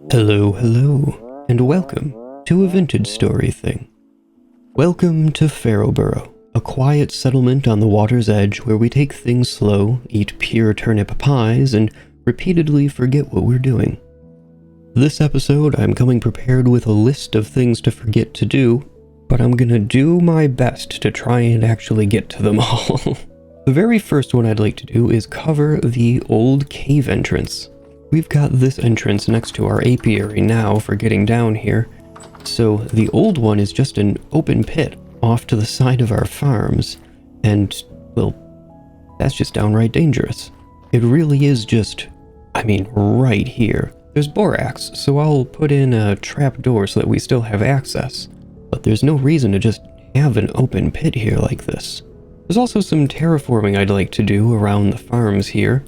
Hello, hello, and welcome to a vintage story thing. Welcome to Farrowborough, a quiet settlement on the water's edge where we take things slow, eat pure turnip pies, and repeatedly forget what we're doing. This episode, I'm coming prepared with a list of things to forget to do, but I'm gonna do my best to try and actually get to them all. The very first one I'd like to do is cover the old cave entrance. We've got this entrance next to our apiary now for getting down here, so the old one is just an open pit off to the side of our farms, and, well, that's just downright dangerous. It really is just, right here. There's borax, so I'll put in a trap door so that we still have access, but there's no reason to just have an open pit here like this. There's also some terraforming I'd like to do around the farms here,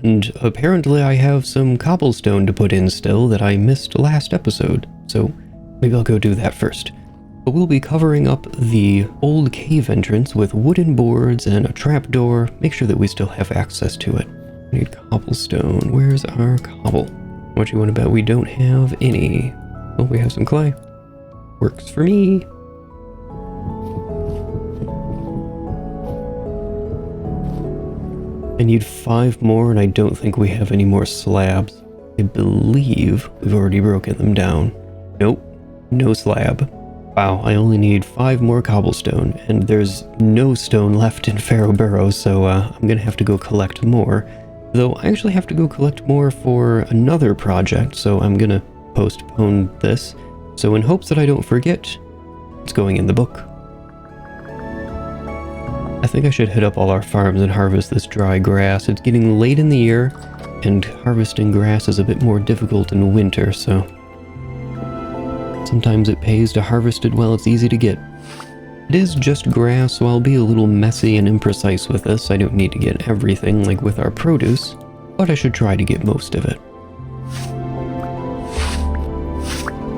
and apparently I have some cobblestone to put in still that I missed last episode, so maybe I'll go do that first. But we'll be covering up the old cave entrance with wooden boards and a trapdoor, make sure that we still have access to it. We need cobblestone. Where's our cobble? What you want to bet we don't have any? Well, we have some clay. Works for me. I need 5 more, and I don't think we have any more slabs. I believe we've already broken them down. Nope, no slab. Wow, I only need 5 more cobblestone, and there's no stone left in Farrowborough, so I'm gonna have to go collect more. Though I actually have to go collect more for another project, so I'm gonna postpone this. So in hopes that I don't forget, it's going in the book. I think I should hit up all our farms and harvest this dry grass. It's getting late in the year, and harvesting grass is a bit more difficult in winter, so sometimes it pays to harvest it while it's easy to get. It is just grass, so I'll be a little messy and imprecise with this. I don't need to get everything like with our produce, but I should try to get most of it.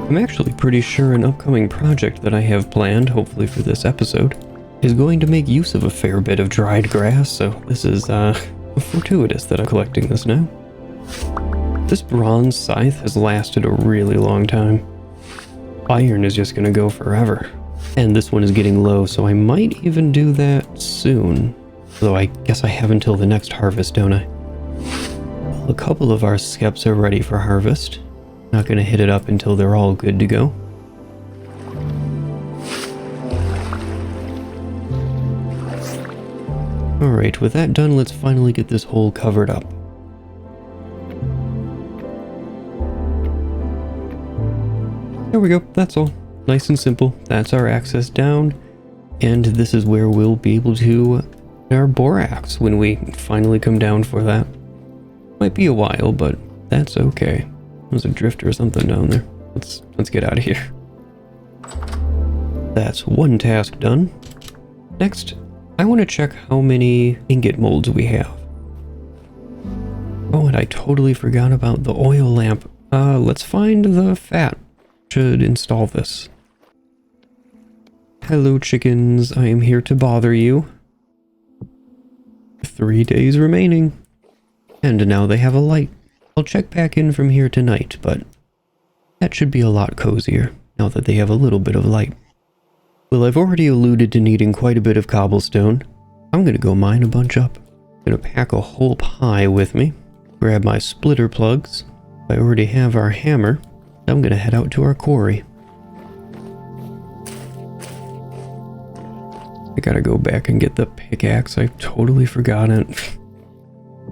I'm actually pretty sure an upcoming project that I have planned, hopefully for this episode, is going to make use of a fair bit of dried grass, so this is fortuitous that I'm collecting this now. This bronze scythe has lasted a really long time. Iron is just gonna go forever. And this one is getting low, so I might even do that soon. Though I guess I have until the next harvest, don't I? Well, a couple of our skeps are ready for harvest. Not gonna hit it up until they're all good to go. Alright, with that done, let's finally get this hole covered up. There we go, that's all. Nice and simple. That's our access down. And this is where we'll be able to get our borax when we finally come down for that. Might be a while, but that's okay. There's a drift or something down there. Let's get out of here. That's one task done. Next, I want to check how many ingot molds we have. Oh, and I totally forgot about the oil lamp. Let's find the fat. Should install this. Hello, chickens. I am here to bother you. 3 days remaining. And now they have a light. I'll check back in from here tonight, but that should be a lot cozier now that they have a little bit of light. Well, I've already alluded to needing quite a bit of cobblestone. I'm gonna go mine a bunch up. I'm gonna pack a whole pie with me. Grab my splitter plugs. I already have our hammer. I'm gonna head out to our quarry. I gotta go back and get the pickaxe. I totally forgot it.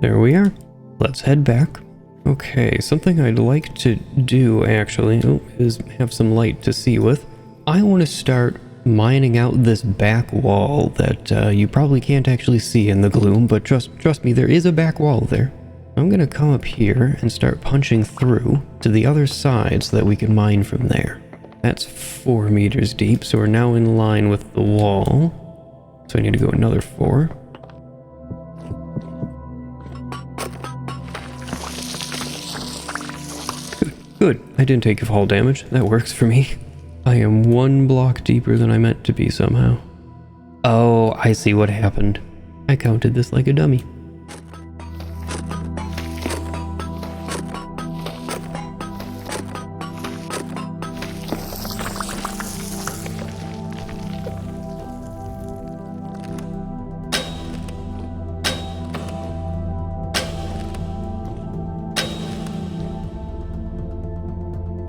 There we are. Let's head back. Okay, something I'd like to do actually is have some light to see with. I want to start mining out this back wall that you probably can't actually see in the gloom, but trust me, there is a back wall there. I'm gonna come up here and start punching through to the other side so that we can mine from there. That's 4 meters deep, so we're now in line with the wall. So I need to go another 4. Good. I didn't take a fall damage. That works for me. I am 1 block deeper than I meant to be somehow. Oh, I see what happened. I counted this like a dummy.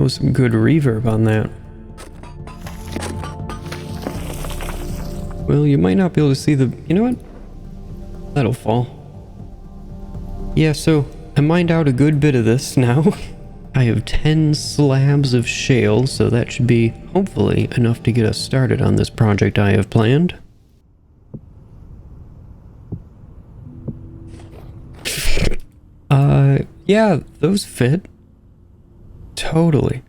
was some good reverb on that. Well, you might not be able to see the... You know what? That'll fall. Yeah, so I mined out a good bit of this now. I have 10 slabs of shale, so that should be, hopefully, enough to get us started on this project I have planned. Yeah, those fit. Totally.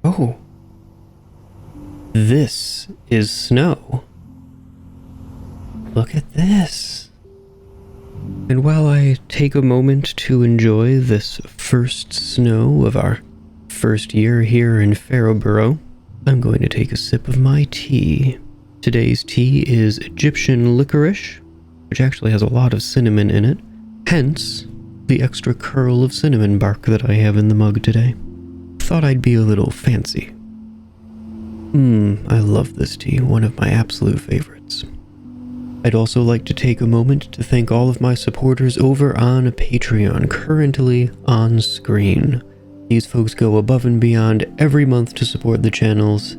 Oh. This is snow. Look at this. And while I take a moment to enjoy this first snow of our first year here in Farrowborough, I'm going to take a sip of my tea. Today's tea is Egyptian licorice, which actually has a lot of cinnamon in it, hence the extra curl of cinnamon bark that I have in the mug today. Thought I'd be a little fancy. I love this tea, one of my absolute favorites. I'd also like to take a moment to thank all of my supporters over on Patreon, currently on screen. These folks go above and beyond every month to support the channels,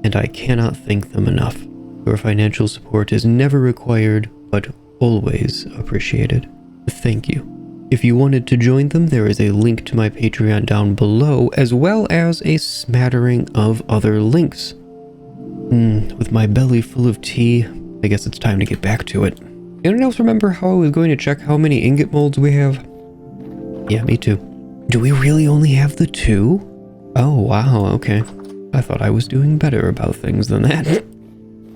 and I cannot thank them enough. Your financial support is never required, but always appreciated. Thank you. If you wanted to join them, there is a link to my Patreon down below, as well as a smattering of other links. With my belly full of tea, I guess it's time to get back to it. Anyone else remember how I was going to check how many ingot molds we have? Yeah, me too. Do we really only have the 2? Oh, wow, okay. I thought I was doing better about things than that.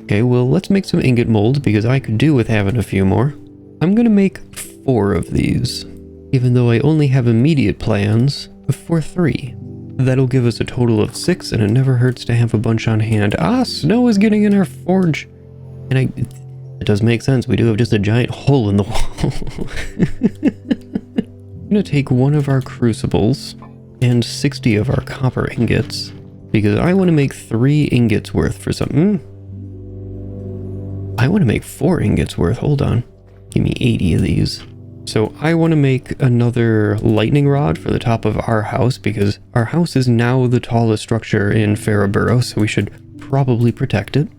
Okay, well, let's make some ingot molds, because I could do with having a few more. I'm gonna make 4 of these, even though I only have immediate plans for 3. That'll give us a total of 6, and it never hurts to have a bunch on hand. Ah, snow is getting in our forge. And it does make sense, we do have just a giant hole in the wall. I'm gonna take one of our crucibles and 60 of our copper ingots, because I want to make 3 ingots worth for something. I want to make 4 ingots worth, hold on. Give me 80 of these. So I want to make another lightning rod for the top of our house, because our house is now the tallest structure in Farrowborough, so we should probably protect it.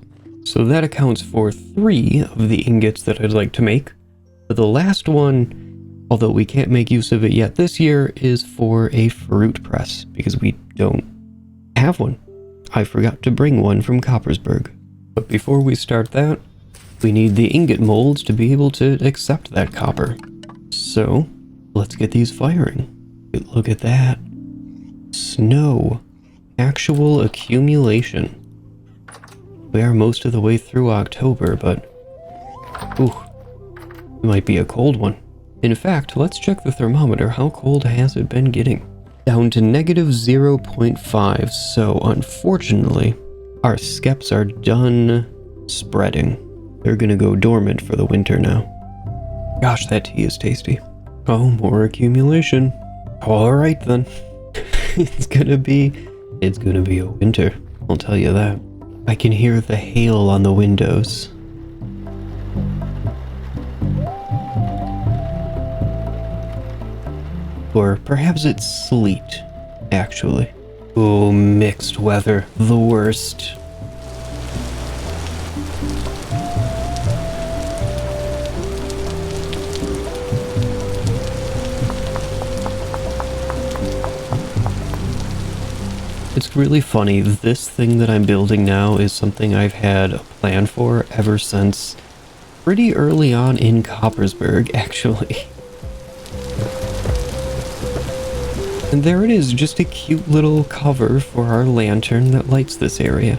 So that accounts for 3 of the ingots that I'd like to make. But the last one, although we can't make use of it yet this year, is for a fruit press, because we don't have one. I forgot to bring one from Coppersburg. But before we start that, we need the ingot molds to be able to accept that copper. So, let's get these firing. Look at that. Snow. Actual accumulation. We are most of the way through October, but... Ooh. It might be a cold one. In fact, let's check the thermometer. How cold has it been getting? Down to negative 0.5, so unfortunately, our skeps are done spreading. They're gonna go dormant for the winter now. Gosh, that tea is tasty. Oh, more accumulation. Alright then. It's gonna be a winter, I'll tell you that. I can hear the hail on the windows. Or perhaps it's sleet, actually. Oh, mixed weather, the worst. It's really funny, this thing that I'm building now is something I've had a plan for ever since pretty early on in Coppersburg, actually. And there it is, just a cute little cover for our lantern that lights this area.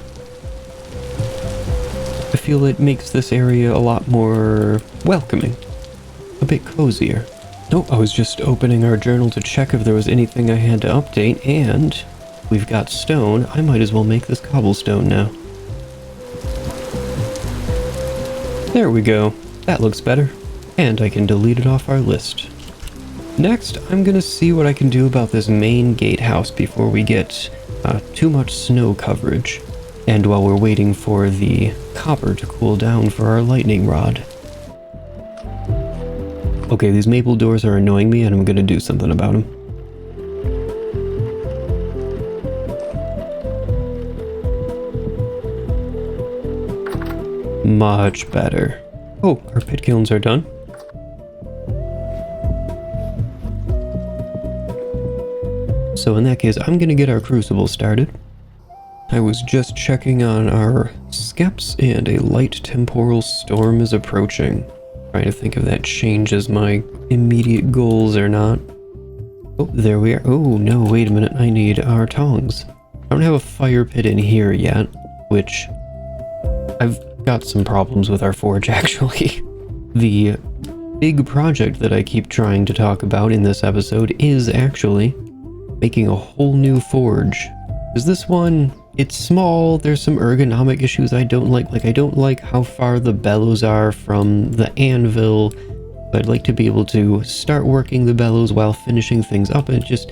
I feel it makes this area a lot more welcoming, a bit cozier. Oh, I was just opening our journal to check if there was anything I had to update, and we've got stone. I might as well make this cobblestone now. There we go. That looks better. And I can delete it off our list. Next, I'm gonna see what I can do about this main gatehouse before we get too much snow coverage. And while we're waiting for the copper to cool down for our lightning rod. Okay, these maple doors are annoying me and I'm gonna do something about them. Much better. Oh, our pit kilns are done. So in that case, I'm gonna get our crucible started. I was just checking on our skeps, and a light temporal storm is approaching. Trying to think if that changes my immediate goals or not. Oh, there we are. Oh, no, wait a minute. I need our tongs. I don't have a fire pit in here yet, which I've got some problems with our forge, actually. The big project that I keep trying to talk about in this episode is actually making a whole new forge. Because this one, it's small, there's some ergonomic issues I don't like. Like, I don't like how far the bellows are from the anvil. But I'd like to be able to start working the bellows while finishing things up, and just,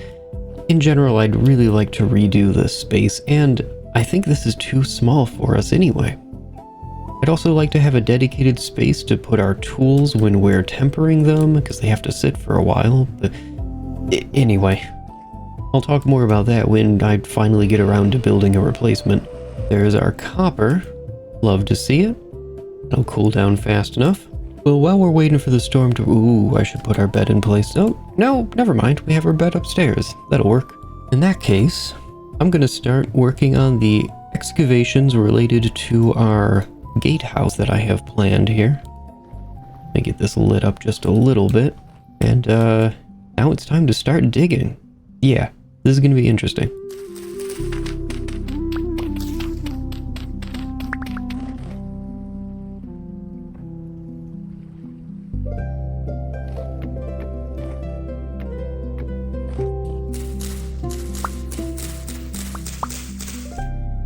in general, I'd really like to redo this space, and I think this is too small for us anyway. I'd also like to have a dedicated space to put our tools when we're tempering them, because they have to sit for a while, but anyway. I'll talk more about that when I finally get around to building a replacement. There's our copper. Love to see it. It'll cool down fast enough. Well, while we're waiting for the storm to... Ooh, I should put our bed in place. Oh, no, never mind. We have our bed upstairs. That'll work. In that case, I'm going to start working on the excavations related to our gatehouse that I have planned here. Let me get this lit up just a little bit. And now it's time to start digging. Yeah, this is going to be interesting.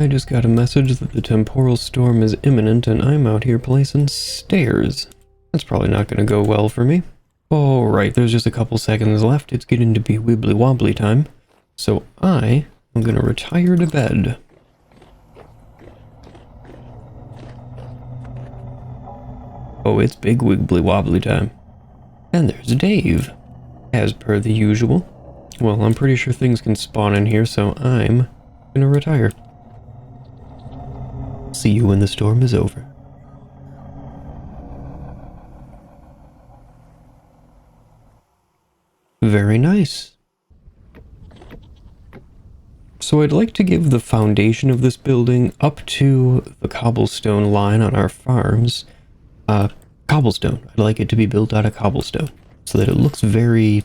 I just got a message that the temporal storm is imminent and I'm out here placing stairs. That's probably not going to go well for me. Alright, there's just a couple seconds left. It's getting to be wibbly wobbly time. So I am going to retire to bed. Oh, it's big wibbly wobbly time. And there's Dave, as per the usual. Well, I'm pretty sure things can spawn in here, so I'm going to retire. See you when the storm is over. Very nice. So I'd like to give the foundation of this building up to the cobblestone line on our farms. Cobblestone. I'd like it to be built out of cobblestone so that it looks very,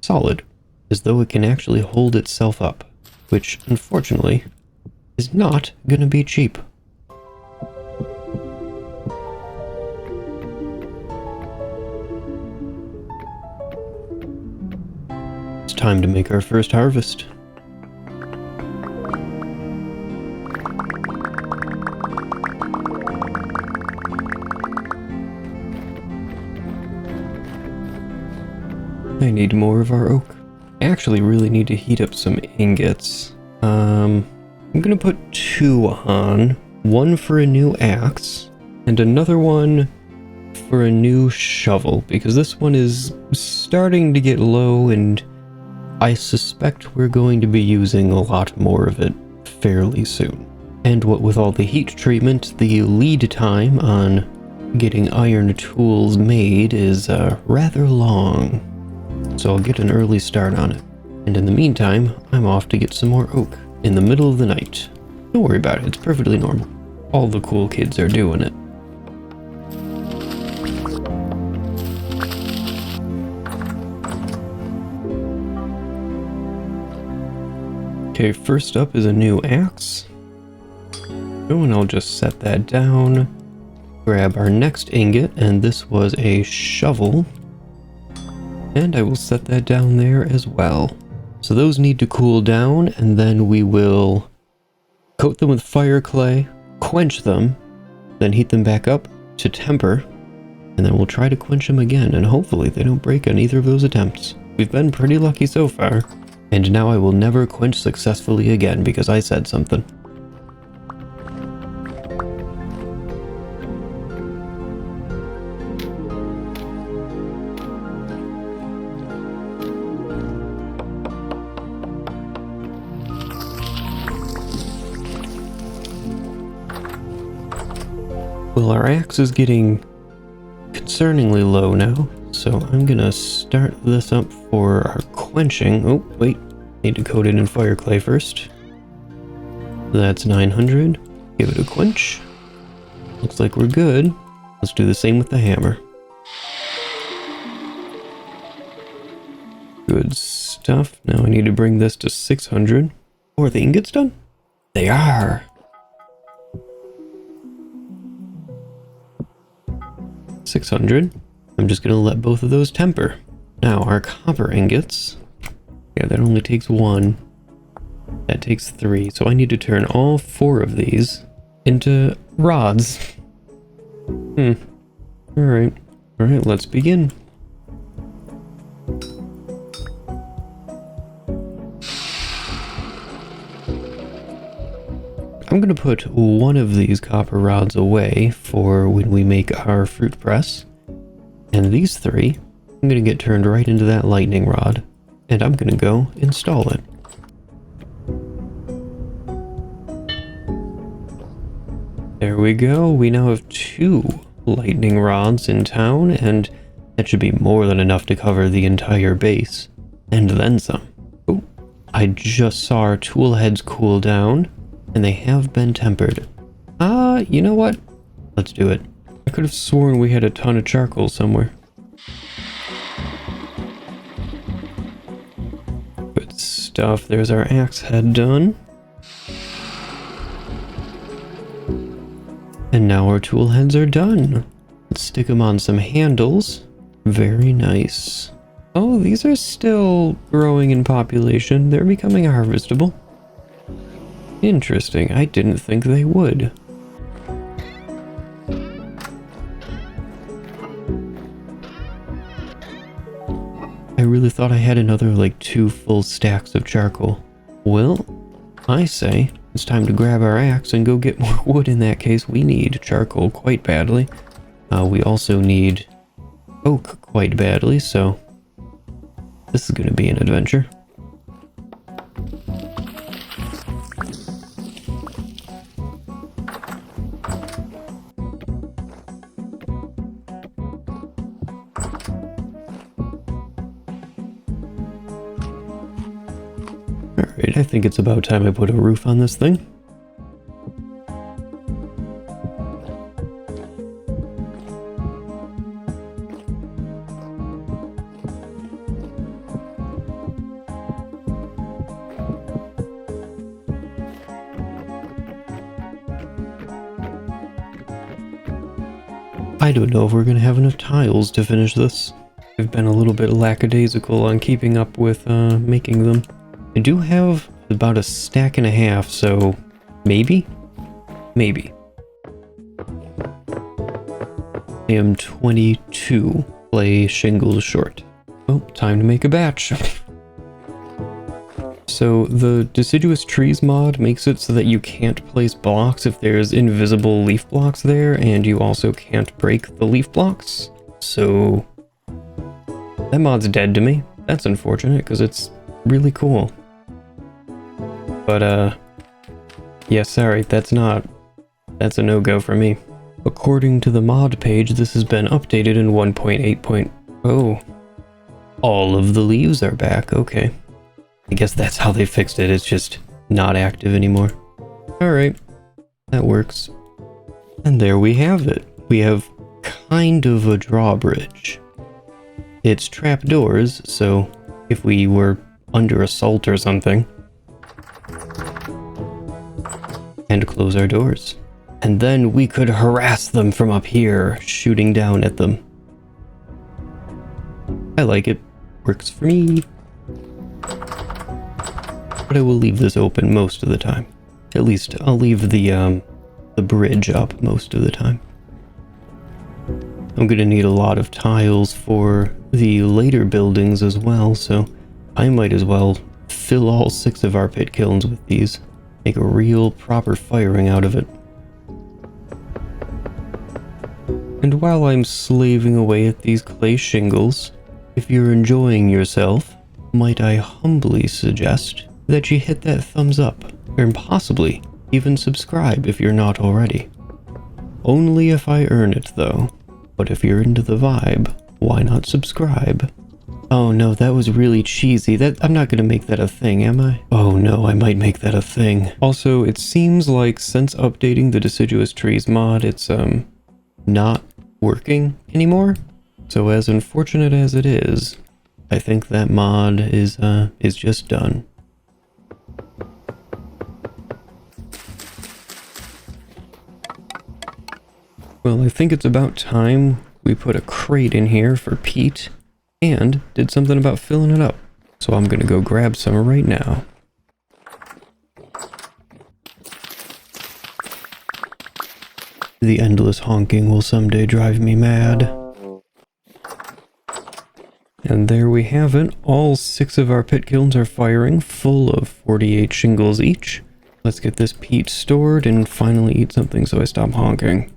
solid, as though it can actually hold itself up, which unfortunately is not gonna be cheap. It's time to make our first harvest. I need more of our oak. I actually really need to heat up some ingots. I'm gonna put 2 on. One for a new axe, and another one for a new shovel, because this one is starting to get low, and I suspect we're going to be using a lot more of it fairly soon. And what with all the heat treatment, the lead time on getting iron tools made is rather long. So I'll get an early start on it. And in the meantime, I'm off to get some more oak in the middle of the night. Don't worry about it, it's perfectly normal. All the cool kids are doing it. Okay, first up is a new axe. Oh, and I'll just set that down. Grab our next ingot, and this was a shovel. And I will set that down there as well. So those need to cool down, and then we will coat them with fire clay, quench them, then heat them back up to temper, and then we'll try to quench them again, and hopefully they don't break on either of those attempts. We've been pretty lucky so far, and now I will never quench successfully again because I said something. Well, our axe is getting concerningly low now, so I'm gonna start this up for our quenching. Oh, wait. Need to coat it in fire clay first. That's 900. Give it a quench. Looks like we're good. Let's do the same with the hammer. Good stuff. Now I need to bring this to 600. Oh, are the ingots done? They are. $600. I'm just gonna let both of those temper. Now our copper ingots. Yeah, that only takes 1. That takes 3. So I need to turn all 4 of these into rods. Alright. Alright, let's begin. I'm going to put one of these copper rods away for when we make our fruit press. And these 3, I'm going to get turned right into that lightning rod. And I'm going to go install it. There we go. We now have 2 lightning rods in town, and that should be more than enough to cover the entire base. And then some. Oh, I just saw our tool heads cool down. And they have been tempered. You know what? Let's do it. I could have sworn we had a ton of charcoal somewhere. Good stuff. There's our axe head done. And now our tool heads are done. Let's stick them on some handles. Very nice. Oh, these are still growing in population. They're becoming harvestable. Interesting. I didn't think they would. I really thought I had another, like, 2 full stacks of charcoal. Well, I say it's time to grab our axe and go get more wood. In that case, we need charcoal quite badly. We also need oak quite badly, so this is going to be an adventure. Alright, I think it's about time I put a roof on this thing. I don't know if we're going to have enough tiles to finish this. I've been a little bit lackadaisical on keeping up with making them. I do have about a stack and a half, so maybe? Maybe. I am 22 clay shingles short. Oh, time to make a batch. So the deciduous trees mod makes it so that you can't place blocks if there's invisible leaf blocks there, and you also can't break the leaf blocks. So that mod's dead to me. That's unfortunate because it's really cool. But yeah, sorry, that's a no-go for me. According to the mod page, this has been updated in 1.8.0. All of the leaves are back, okay. I guess that's how they fixed it, it's just not active anymore. Alright, that works. And there we have it. We have kind of a drawbridge. It's trapdoors, so if we were under assault or something, and close our doors. And then we could harass them from up here, shooting down at them. I like it. Works for me. But I will leave this open most of the time. At least I'll leave the bridge up most of the time. I'm gonna need a lot of tiles for the later buildings as well, so I might as well fill all 6 of our pit kilns with these. Make a real proper firing out of it. And while I'm slaving away at these clay shingles, if you're enjoying yourself, might I humbly suggest that you hit that thumbs up, or possibly even subscribe if you're not already. Only if I earn it, though. But if you're into the vibe, why not subscribe? Oh no, that was really cheesy. I'm not gonna make that a thing, am I? Oh no, I might make that a thing. Also, it seems like since updating the Deciduous Trees mod, it's, not working anymore. So as unfortunate as it is, I think that mod is just done. Well, I think it's about time we put a crate in here for Pete and did something about filling it up. So I'm gonna go grab some right now. The endless honking will someday drive me mad. And there we have it. All 6 of our pit kilns are firing, full of 48 shingles each. Let's get this peat stored and finally eat something so I stop honking.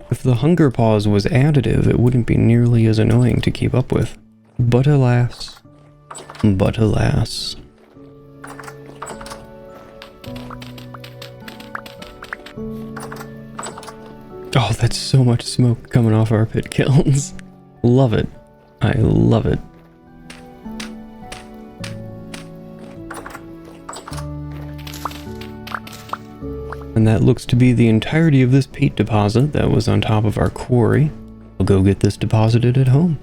If the hunger pause was additive, it wouldn't be nearly as annoying to keep up with. But alas. But alas. Oh, that's so much smoke coming off our pit kilns. Love it. I love it. And that looks to be the entirety of this peat deposit that was on top of our quarry. I'll go get this deposited at home.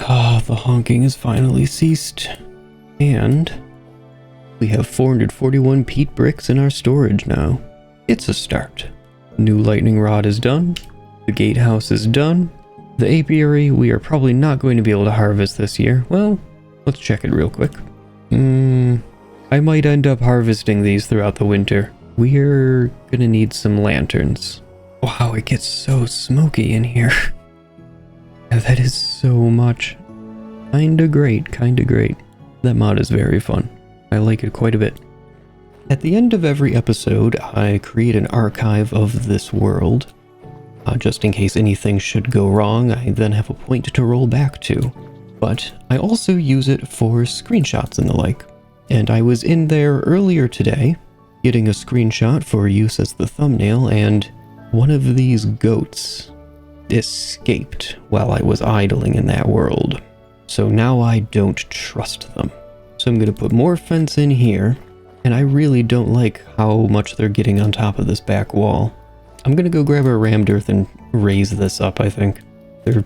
Ah, the honking has finally ceased. And we have 441 peat bricks in our storage now. It's a start. New lightning rod is done. The gatehouse is done. The apiary, we are probably not going to be able to harvest this year. Well, let's check it real quick. I might end up harvesting these throughout the winter. We're gonna need some lanterns. Wow, it gets so smoky in here. Yeah, that is so much. Kinda great, kinda great. That mod is very fun. I like it quite a bit. At the end of every episode, I create an archive of this world. Just in case anything should go wrong, I then have a point to roll back to. But I also use it for screenshots and the like. And I was in there earlier today, getting a screenshot for use as the thumbnail, and one of these goats escaped while I was idling in that world. So now I don't trust them. So I'm gonna put more fence in here, and I really don't like how much they're getting on top of this back wall. I'm gonna go grab a rammed earth and raise this up, I think. They're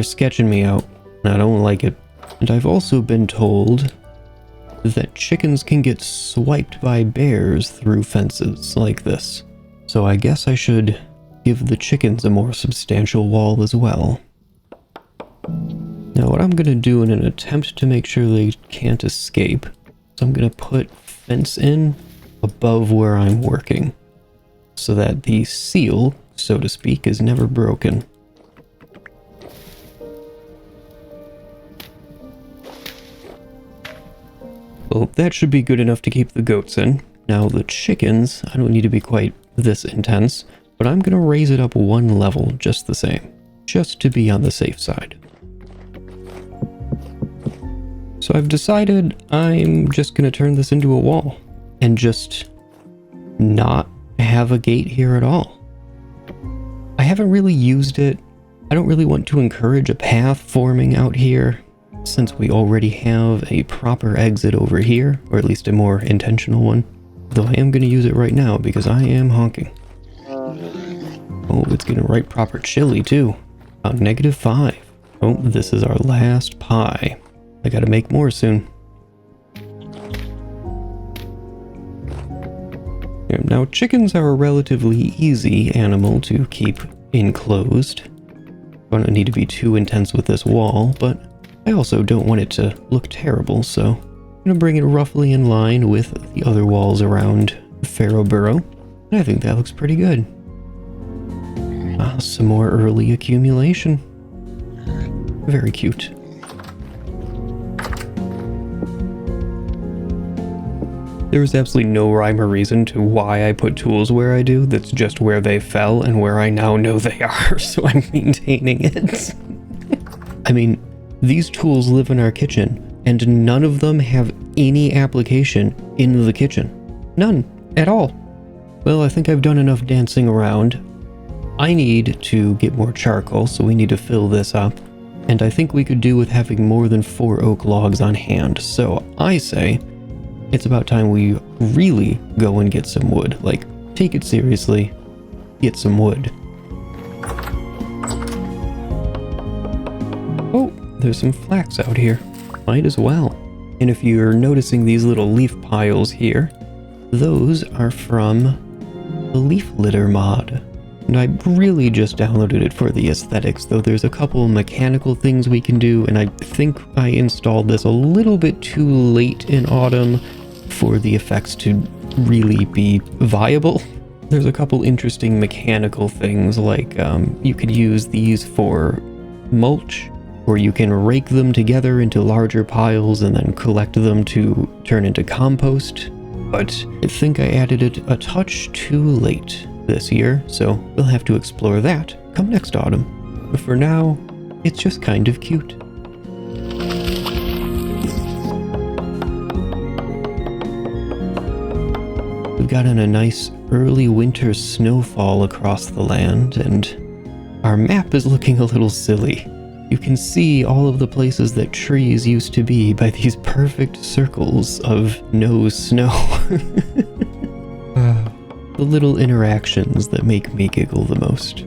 sketching me out, and I don't like it. And I've also been told that chickens can get swiped by bears through fences like this. So I guess I should give the chickens a more substantial wall as well. Now what I'm gonna do in an attempt to make sure they can't escape, is I'm gonna put fence in above where I'm working, so that the seal, so to speak, is never broken. Well, that should be good enough to keep the goats in. Now the chickens, I don't need to be quite this intense, but I'm gonna raise it up 1 level just the same, just to be on the safe side. So I've decided I'm just gonna turn this into a wall and just not have a gate here at all. I haven't really used it. I don't really want to encourage a path forming out here, since we already have a proper exit over here, or at least a more intentional one. Though I am going to use it right now because I am honking. Oh, it's getting right proper chilly too. -5. Oh, this is our last pie. I gotta make more soon. Now, chickens are a relatively easy animal to keep enclosed. I don't need to be too intense with this wall, but I also don't want it to look terrible, so I'm going to bring it roughly in line with the other walls around Pharaoh Burrow, and I think that looks pretty good. Some more early accumulation. Very cute. There was absolutely no rhyme or reason to why I put tools where I do. That's just where they fell and where I now know they are, so I'm maintaining it. I mean, these tools live in our kitchen, and none of them have any application in the kitchen. None at all. Well, I think I've done enough dancing around. I need to get more charcoal, so we need to fill this up. And I think we could do with having more than 4 oak logs on hand. So I say it's about time we really go and get some wood. Like, take it seriously. Get some wood. Oh, there's some flax out here. Might as well. And if you're noticing these little leaf piles here, those are from the leaf litter mod. And I really just downloaded it for the aesthetics, though there's a couple mechanical things we can do, and I think I installed this a little bit too late in autumn for the effects to really be viable. There's a couple interesting mechanical things, like you could use these for mulch, or you can rake them together into larger piles and then collect them to turn into compost. But I think I added it a touch too late this year, so we'll have to explore that come next autumn. But for now, it's just kind of cute. We've gotten a nice early winter snowfall across the land, and our map is looking a little silly. You can see all of the places that trees used to be by these perfect circles of no snow. The little interactions that make me giggle the most.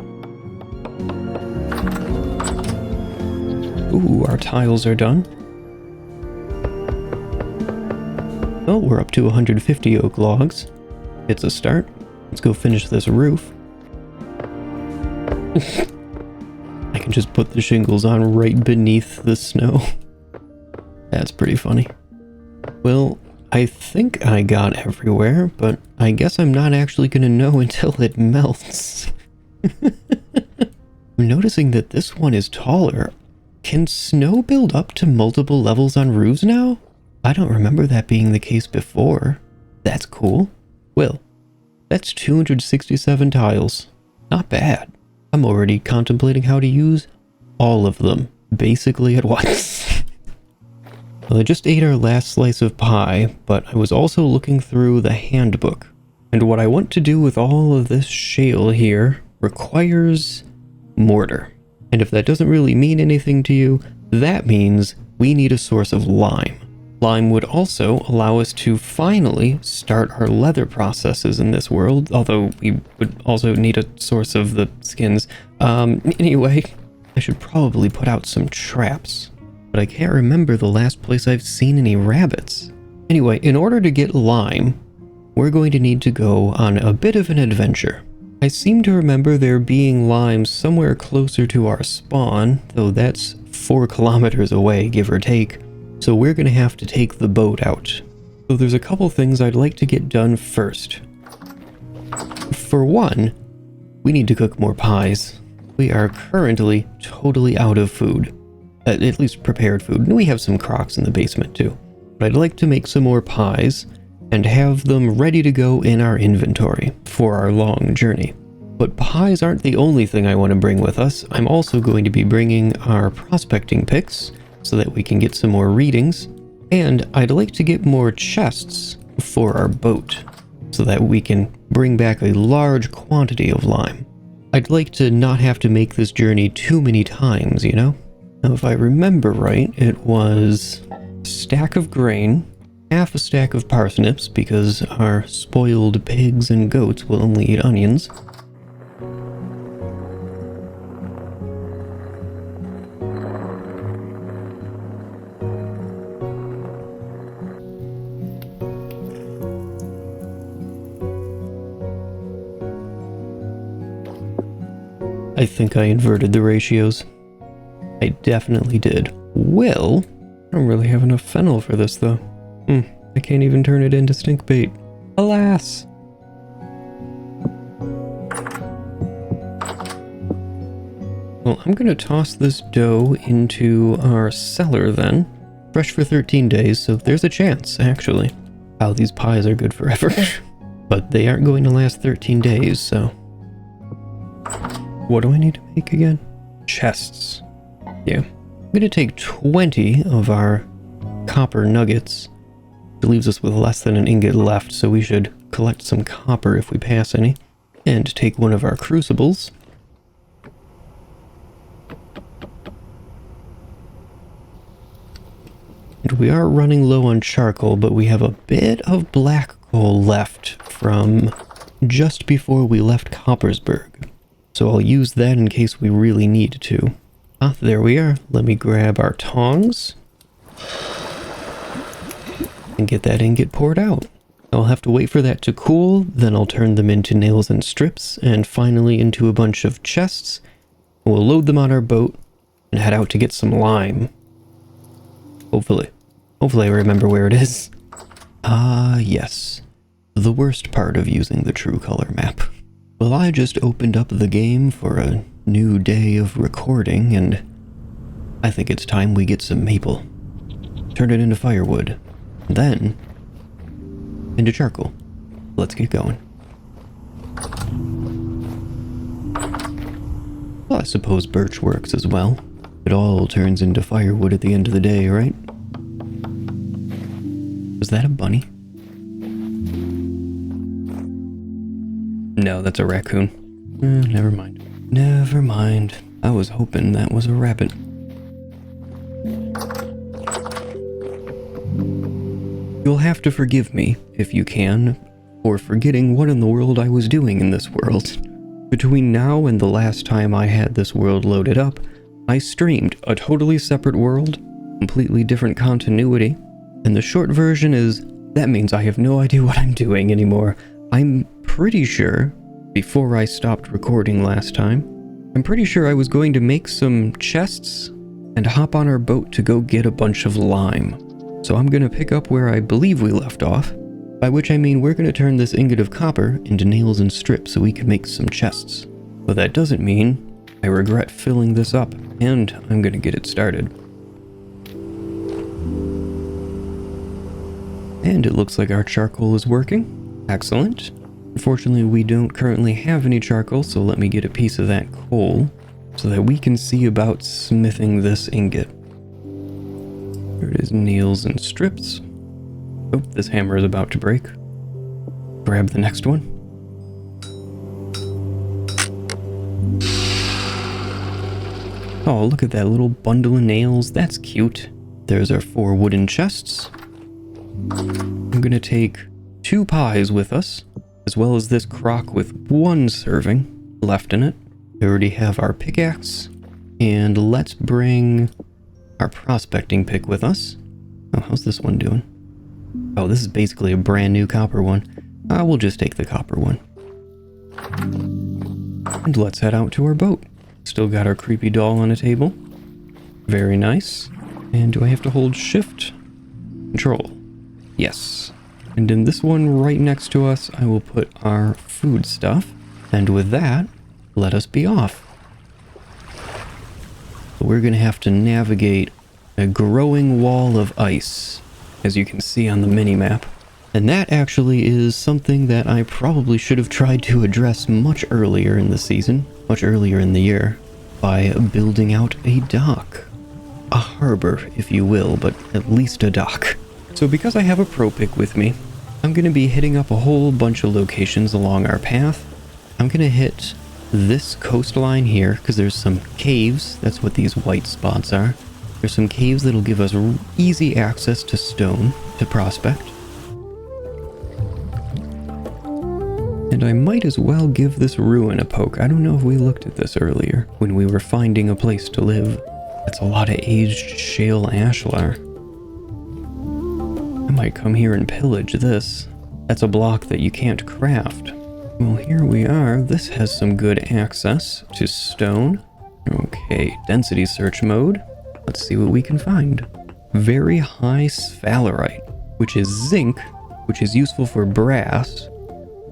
Ooh, our tiles are done. Oh, we're up to 150 oak logs. It's a start. Let's go finish this roof. I can just put the shingles on right beneath the snow. That's pretty funny. Well, I think I got everywhere, but I guess I'm not actually going to know until it melts. I'm noticing that this one is taller. Can snow build up to multiple levels on roofs now? I don't remember that being the case before. That's cool. Well, that's 267 tiles. Not bad. I'm already contemplating how to use all of them, basically at once. Well, I just ate our last slice of pie, but I was also looking through the handbook. And what I want to do with all of this shale here requires mortar. And if that doesn't really mean anything to you, that means we need a source of lime. Lime would also allow us to finally start our leather processes in this world, although we would also need a source of the skins. Anyway, I should probably put out some traps, but I can't remember the last place I've seen any rabbits. Anyway, in order to get lime, we're going to need to go on a bit of an adventure. I seem to remember there being lime somewhere closer to our spawn, though that's 4 kilometers away, give or take. So we're going to have to take the boat out. So there's a couple things I'd like to get done first. For one, we need to cook more pies. We are currently totally out of food. At least prepared food. And we have some crocks in the basement too. But I'd like to make some more pies and have them ready to go in our inventory for our long journey. But pies aren't the only thing I want to bring with us. I'm also going to be bringing our prospecting picks, so that we can get some more readings, and I'd like to get more chests for our boat, so that we can bring back a large quantity of lime. I'd like to not have to make this journey too many times, you know? Now, if I remember right, it was a stack of grain, half a stack of parsnips, because our spoiled pigs and goats will only eat onions. I think I inverted the ratios. I definitely did. Well, I don't really have enough fennel for this though. I can't even turn it into stink bait. Alas! Well, I'm gonna toss this dough into our cellar then. Fresh for 13 days, so there's a chance, actually. Wow, these pies are good forever. But they aren't going to last 13 days, so... What do I need to make again? Chests. Yeah. I'm going to take 20 of our copper nuggets. It leaves us with less than an ingot left, so we should collect some copper if we pass any. And take one of our crucibles. And we are running low on charcoal, but we have a bit of black coal left from just before we left Coppersburg. So I'll use that in case we really need to. Ah, there we are. Let me grab our tongs and get that ingot poured out. I'll have to wait for that to cool, then I'll turn them into nails and strips, and finally into a bunch of chests. We'll load them on our boat and head out to get some lime. Hopefully I remember where it is. Ah, yes. The worst part of using the True Color map. Well, I just opened up the game for a new day of recording, and I think it's time we get some maple. Turn it into firewood. And then into charcoal. Let's get going. Well, I suppose birch works as well. It all turns into firewood at the end of the day, right? Was that a bunny? No, that's a raccoon. Never mind. Never mind. I was hoping that was a rabbit. You'll have to forgive me, if you can, for forgetting what in the world I was doing in this world. Between now and the last time I had this world loaded up, I streamed a totally separate world, completely different continuity, and the short version is, that means I have no idea what I'm doing anymore. I'm pretty sure, before I stopped recording last time, I'm pretty sure I was going to make some chests and hop on our boat to go get a bunch of lime. So I'm going to pick up where I believe we left off, by which I mean we're going to turn this ingot of copper into nails and strips so we can make some chests. But that doesn't mean I regret filling this up, and I'm going to get it started. And it looks like our charcoal is working. Excellent. Unfortunately, we don't currently have any charcoal, so let me get a piece of that coal so that we can see about smithing this ingot. Here it is, nails and strips. Oh, this hammer is about to break. Grab the next one. Oh, look at that little bundle of nails. That's cute. There's our 4 wooden chests. I'm gonna take 2 pies with us, as well as this crock with 1 serving left in it. We already have our pickaxe, and let's bring our prospecting pick with us. Oh, how's this one doing? Oh, this is basically a brand new copper one. We'll just take the copper one. And let's head out to our boat. Still got our creepy doll on a table. Very nice. And do I have to hold shift? Control. Yes. And in this one right next to us, I will put our food stuff. And with that, let us be off. We're going to have to navigate a growing wall of ice, as you can see on the mini-map. And that actually is something that I probably should have tried to address much earlier in the season, much earlier in the year, by building out a dock. A harbor, if you will, but at least a dock. So because I have a pro pick with me, I'm going to be hitting up a whole bunch of locations along our path. I'm going to hit this coastline here, because there's some caves. That's what these white spots are. There's some caves that'll give us easy access to stone to prospect. And I might as well give this ruin a poke. I don't know if we looked at this earlier when we were finding a place to live. That's a lot of aged shale ashlar. I might come here and pillage this. That's a block that you can't craft. Well, here we are. This has some good access to stone. Okay, density search mode. Let's see what we can find. Very high sphalerite, which is zinc, which is useful for brass.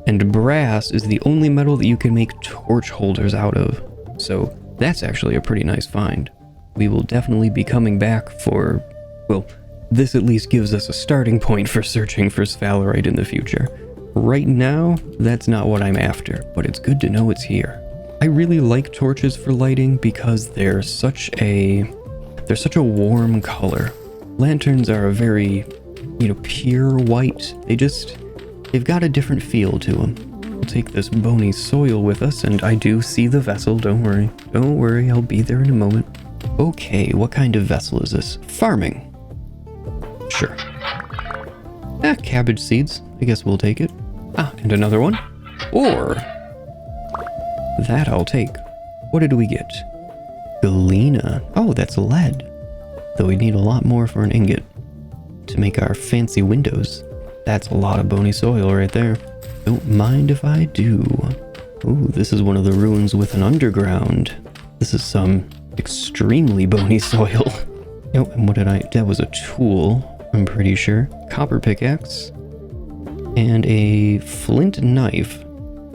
And brass is the only metal that you can make torch holders out of. So that's actually a pretty nice find. We will definitely be coming back for, well, this at least gives us a starting point for searching for sphalerite in the future. Right now, that's not what I'm after, but it's good to know it's here. I really like torches for lighting because they're They're such a warm color. Lanterns are a very, pure white. They've got a different feel to them. We'll take this bony soil with us, and I do see the vessel, don't worry. Don't worry, I'll be there in a moment. Okay, what kind of vessel is this? Farming. Sure. Cabbage seeds. I guess we'll take it. And another one. Or that I'll take. What did we get? Galena. Oh, that's lead. Though we need a lot more for an ingot to make our fancy windows. That's a lot of bony soil right there. Don't mind if I do. Ooh, this is one of the ruins with an underground. This is some extremely bony soil. Oh, and what did that was a tool, I'm pretty sure. Copper pickaxe. And a flint knife.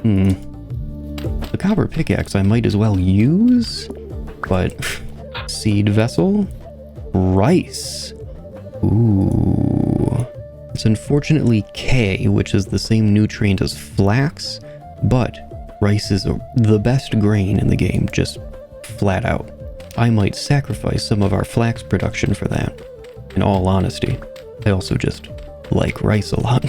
The copper pickaxe I might as well use, but seed vessel, rice. Ooh. It's unfortunately K, which is the same nutrient as flax, but rice is the best grain in the game, just flat out. I might sacrifice some of our flax production for that, in all honesty. I also just like rice a lot.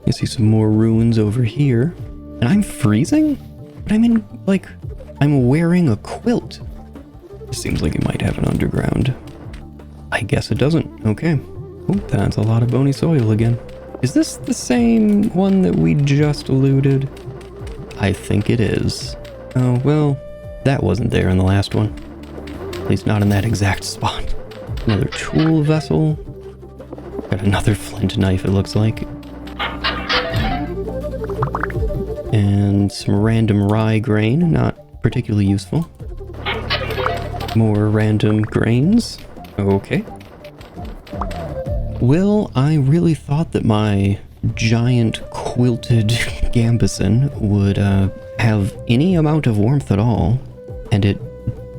You see some more ruins over here. And I'm freezing? But I'm wearing a quilt. It seems like it might have an underground. I guess it doesn't. Okay. Oh, that's a lot of bony soil again. Is this the same one that we just looted? I think it is. Oh, well, that wasn't there in the last one. At least not in that exact spot. Another tool vessel. Got another flint knife, it looks like. And some random rye grain, not particularly useful. More random grains. Okay. Well, I really thought that my giant quilted gambeson would have any amount of warmth at all, and it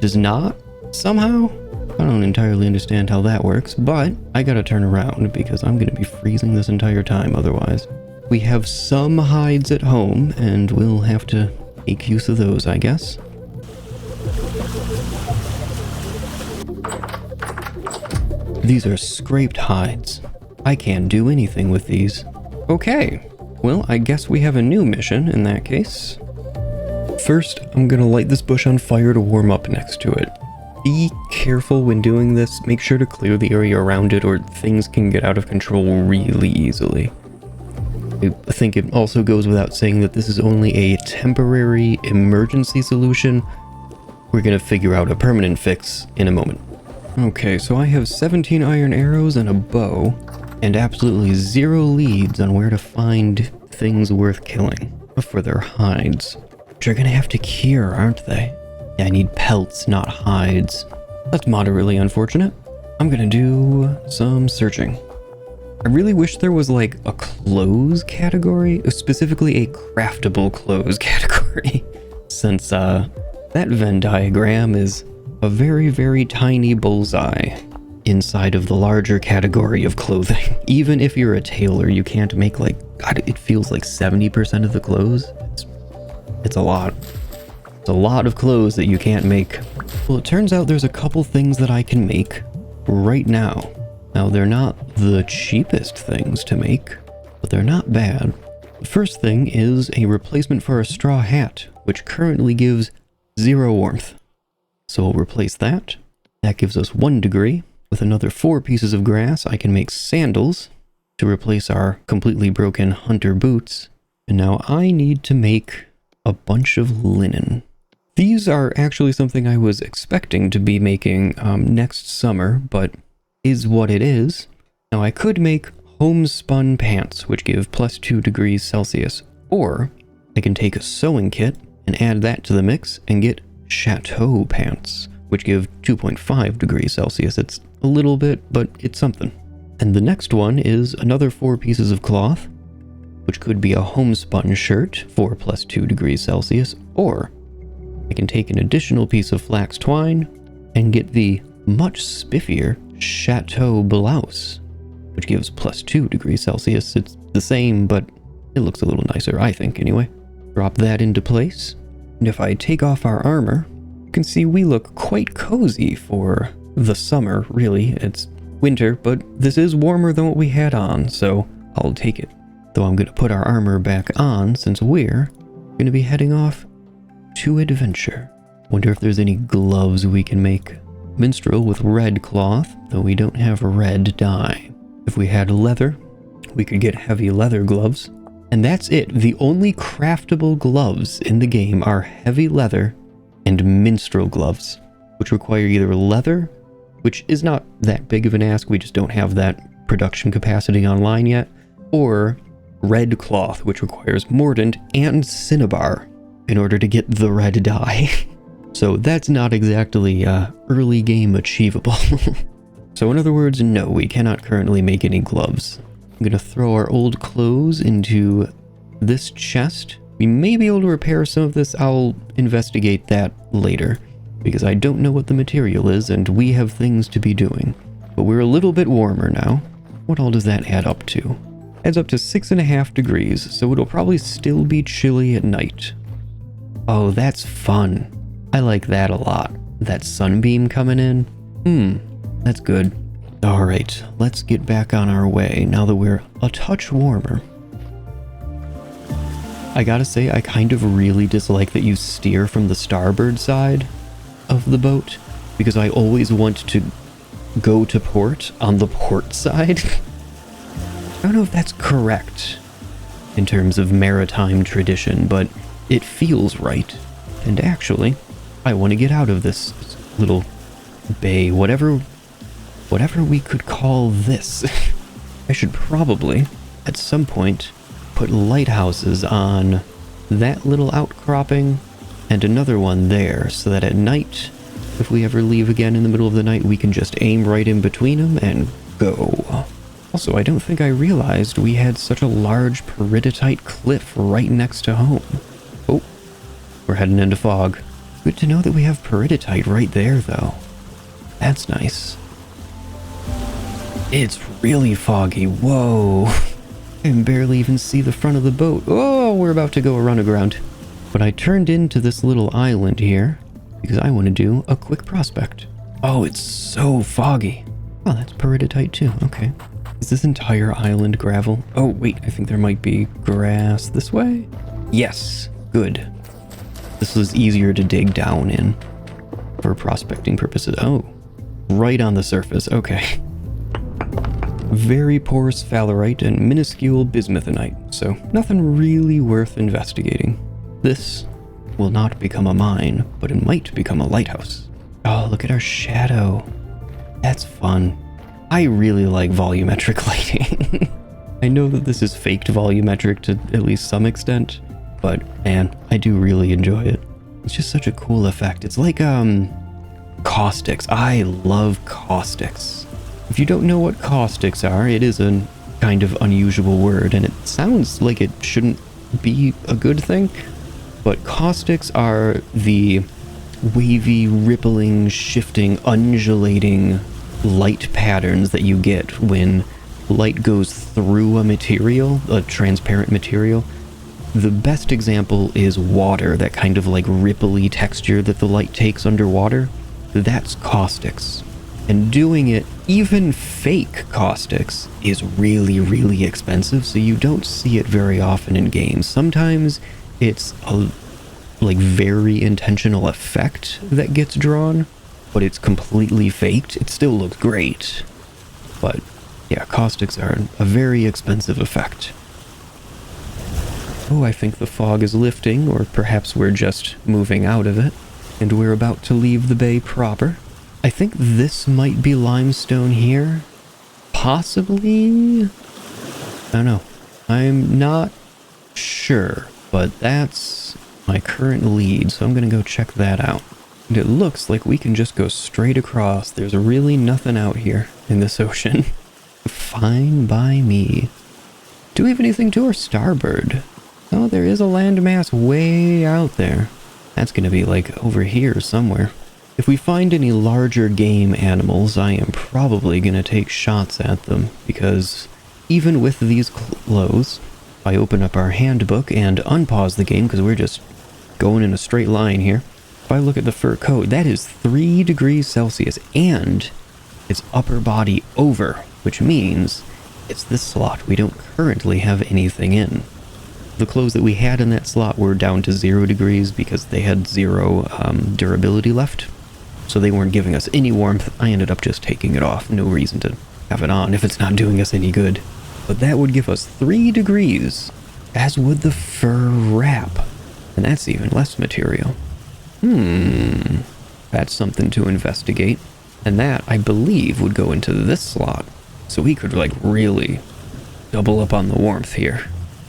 does not somehow. I don't entirely understand how that works, but I gotta turn around because I'm gonna be freezing this entire time otherwise. We have some hides at home, and we'll have to make use of those, I guess. These are scraped hides. I can't do anything with these. Okay, well, I guess we have a new mission in that case. First, I'm gonna light this bush on fire to warm up next to it. Be careful when doing this. Make sure to clear the area around it or things can get out of control really easily. I think it also goes without saying that this is only a temporary emergency solution. We're gonna figure out a permanent fix in a moment. Okay, so I have 17 iron arrows and a bow, and absolutely 0 leads on where to find things worth killing for their hides. Which are gonna have to cure, aren't they? Yeah, I need pelts, not hides. That's moderately unfortunate. I'm gonna do some searching. I really wish there was like a clothes category, specifically a craftable clothes category, since that Venn diagram is a very, very tiny bullseye inside of the larger category of clothing. Even if you're a tailor, you can't make like, God, it feels like 70% of the clothes. It's a lot. It's a lot of clothes that you can't make. Well, it turns out there's a couple things that I can make right now. Now, they're not the cheapest things to make, but they're not bad. The first thing is a replacement for a straw hat, which currently gives 0 warmth. So we'll replace that. That gives us 1 degree. With another 4 pieces of grass, I can make sandals to replace our completely broken hunter boots. And now I need to make a bunch of linen. These are actually something I was expecting to be making next summer, but is what it is. Now I could make homespun pants, which give +2 degrees Celsius, or I can take a sewing kit and add that to the mix and get chateau pants, which give 2.5 degrees Celsius. It's a little bit, but it's something. And the next one is another 4 pieces of cloth, which could be a homespun shirt for +2 degrees Celsius, or I can take an additional piece of flax twine and get the much spiffier chateau blouse, which gives +2 degrees Celsius. It's the same, but it looks a little nicer, I think, anyway. Drop that into place, and if I take off our armor, you can see we look quite cozy for the summer, really. It's winter, but this is warmer than what we had on, so I'll take it. Though I'm going to put our armor back on since we're going to be heading off to adventure. Wonder if there's any gloves we can make. Minstrel with red cloth, though we don't have red dye. If we had leather, we could get heavy leather gloves. And that's it. The only craftable gloves in the game are heavy leather and minstrel gloves, which require either leather, which is not that big of an ask, we just don't have that production capacity online yet, or red cloth, which requires mordant and cinnabar in order to get the red dye. So that's not exactly early game achievable. So in other words, no, we cannot currently make any gloves. I'm going to throw our old clothes into this chest. We may be able to repair some of this. I'll investigate that later, because I don't know what the material is, and we have things to be doing. But we're a little bit warmer now. What all does that add up to? Adds up to 6.5 degrees, so it'll probably still be chilly at night. Oh, that's fun. I like that a lot. That sunbeam coming in. That's good. Alright, let's get back on our way now that we're a touch warmer. I gotta say, I kind of really dislike that you steer from the starboard side of the boat, because I always want to go to port on the port side. I don't know if that's correct in terms of maritime tradition, but it feels right. And actually, I want to get out of this little bay, whatever we could call this. I should probably, at some point, put lighthouses on that little outcropping and another one there, so that at night, if we ever leave again in the middle of the night, we can just aim right in between them and go. Also, I don't think I realized we had such a large peridotite cliff right next to home. Oh, we're heading into fog. Good to know that we have peridotite right there, though. That's nice. It's really foggy. Whoa. I can barely even see the front of the boat. Oh, we're about to go run aground. But I turned into this little island here because I want to do a quick prospect. Oh, it's so foggy. Oh, that's peridotite too. Okay. Is this entire island gravel? Oh, wait, I think there might be grass this way? Yes, good. This was easier to dig down in for prospecting purposes. Oh, right on the surface. Okay. Very porous sphalerite and minuscule bismuthinite, so nothing really worth investigating. This will not become a mine, but it might become a lighthouse. Oh, look at our shadow. That's fun. I really like volumetric lighting. I know that this is faked volumetric to at least some extent, but man, I do really enjoy it. It's just such a cool effect. It's like caustics. I love caustics. If you don't know what caustics are, it is a kind of unusual word, and it sounds like it shouldn't be a good thing, but caustics are the wavy, rippling, shifting, undulating light patterns that you get when light goes through a material, a transparent material. The best example is water, that kind of like ripply texture that the light takes underwater. That's caustics. And doing it, even fake caustics, is really, really expensive, so you don't see it very often in games. Sometimes it's a like very intentional effect that gets drawn, but it's completely faked. It still looks great. But yeah, caustics are a very expensive effect. Oh, I think the fog is lifting, or perhaps we're just moving out of it, and we're about to leave the bay proper. I think this might be limestone here. Possibly? I don't know. I'm not sure, but that's my current lead, so I'm gonna go check that out. And it looks like we can just go straight across. There's really nothing out here in this ocean. Fine by me. Do we have anything to our starboard? Oh, there is a landmass way out there. That's gonna be like over here somewhere. If we find any larger game animals, I am probably gonna take shots at them, because even with these clothes, if I open up our handbook and unpause the game, because we're just going in a straight line here. If I look at the fur coat, that is 3 degrees Celsius, and it's upper body over, which means it's this slot we don't currently have anything in. The clothes that we had in that slot were down to 0 degrees because they had 0 durability left. So they weren't giving us any warmth. I ended up just taking it off. No reason to have it on if it's not doing us any good. But that would give us 3 degrees, as would the fur wrap. And that's even less material. That's something to investigate. And that, I believe, would go into this slot. So we could, like, really double up on the warmth here.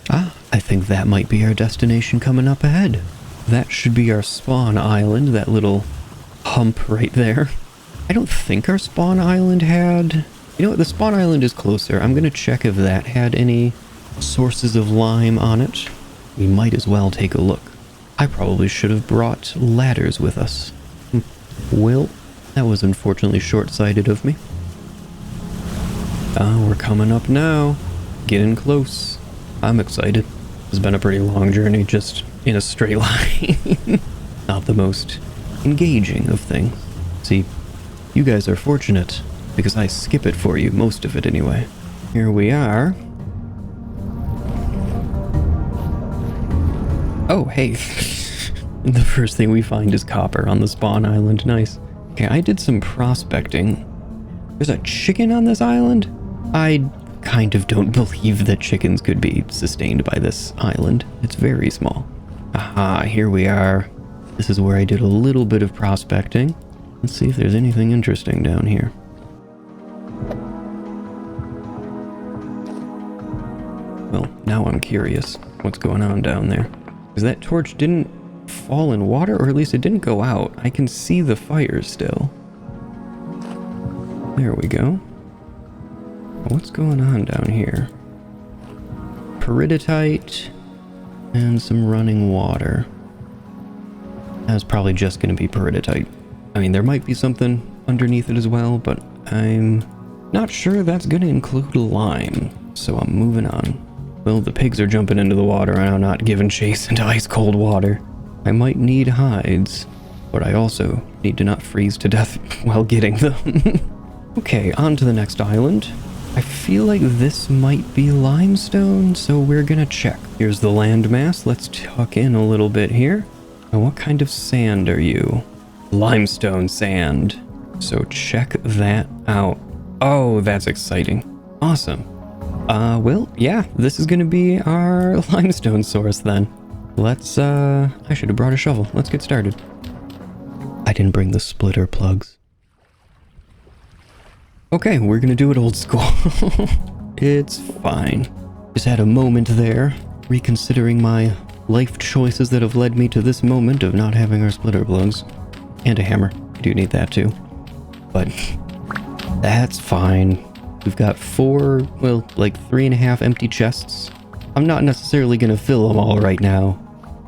I think that might be our destination coming up ahead. That should be our spawn island, that little hump right there. I don't think our spawn island had... You know what, the spawn island is closer. I'm gonna check if that had any sources of lime on it. We might as well take a look. I probably should have brought ladders with us. Well, that was unfortunately short-sighted of me. We're coming up now. Getting close. I'm excited. It's been a pretty long journey, just in a straight line. Not the most engaging of things. See, you guys are fortunate, because I skip it for you, most of it anyway. Here we are. Oh, hey. The first thing we find is copper on the spawn island. Nice. Okay, I did some prospecting. There's a chicken on this island? I kind of don't believe that chickens could be sustained by this island. It's very small. Aha, here we are. This is where I did a little bit of prospecting. Let's see if there's anything interesting down here. Well, now I'm curious what's going on down there. Because that torch didn't fall in water, or at least it didn't go out. I can see the fire still. There we go. What's going on down here? Peridotite and some running water. That's probably just going to be peridotite. I mean, there might be something underneath it as well, but I'm not sure that's going to include lime, so I'm moving on. Well, the pigs are jumping into the water and I'm not giving chase into ice cold water. I might need hides, but I also need to not freeze to death while getting them. Okay, on to the next island. I feel like this might be limestone, so we're gonna check. Here's the landmass. Let's tuck in a little bit here. Now, what kind of sand are you? Limestone sand. So check that out. Oh, that's exciting. Awesome. Well, yeah, this is gonna be our limestone source then. Let's, I should have brought a shovel. Let's get started. I didn't bring the splitter plugs. Okay, we're gonna do it old school. It's fine. Just had a moment there, reconsidering my life choices that have led me to this moment of not having our splitter plugs. And a hammer. I do need that too. But that's fine. We've got 4, well, like 3.5 empty chests. I'm not necessarily gonna fill them all right now,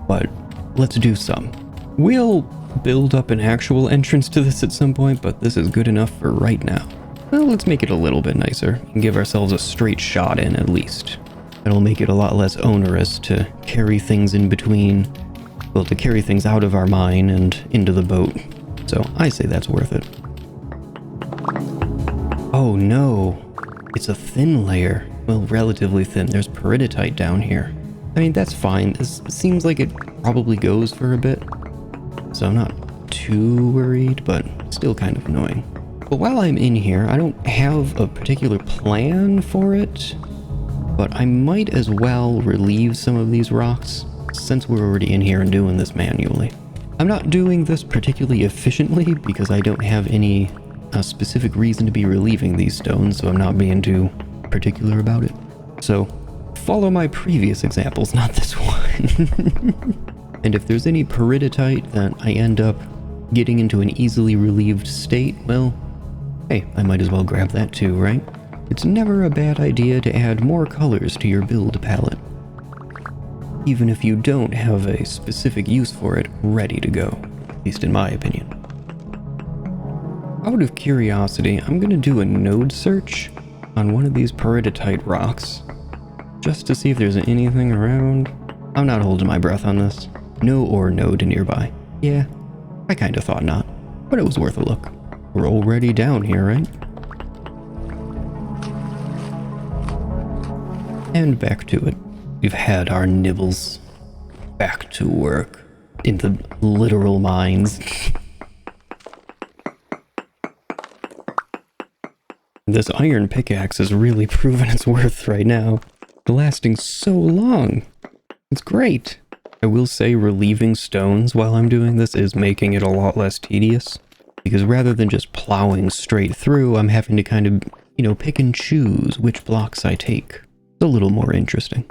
but let's do some. We'll build up an actual entrance to this at some point, but this is good enough for right now. Well, let's make it a little bit nicer and give ourselves a straight shot in at least. It'll make it a lot less onerous to carry things in between, well, to carry things out of our mine and into the boat. So I say that's worth it. Oh no, it's a thin layer. Well, relatively thin. There's peridotite down here. I mean, that's fine. This seems like it probably goes for a bit, so I'm not too worried, but still kind of annoying. But while I'm in here, I don't have a particular plan for it, but I might as well relieve some of these rocks since we're already in here and doing this manually. I'm not doing this particularly efficiently because I don't have any specific reason to be relieving these stones, so I'm not being too particular about it. So follow my previous examples, not this one. And if there's any peridotite that I end up getting into an easily relieved state, well, hey, I might as well grab that too, right? It's never a bad idea to add more colors to your build palette, even if you don't have a specific use for it ready to go, at least in my opinion. Out of curiosity, I'm gonna do a node search on one of these peridotite rocks, just to see if there's anything around. I'm not holding my breath on this. No ore node nearby. Yeah, I kind of thought not, but it was worth a look. We're already down here, right? And back to it. We've had our nibbles. Back to work. In the literal mines. This iron pickaxe has really proven its worth right now. It's lasting so long. It's great. I will say relieving stones while I'm doing this is making it a lot less tedious. Because rather than just plowing straight through, I'm having to kind of, you know, pick and choose which blocks I take. It's a little more interesting.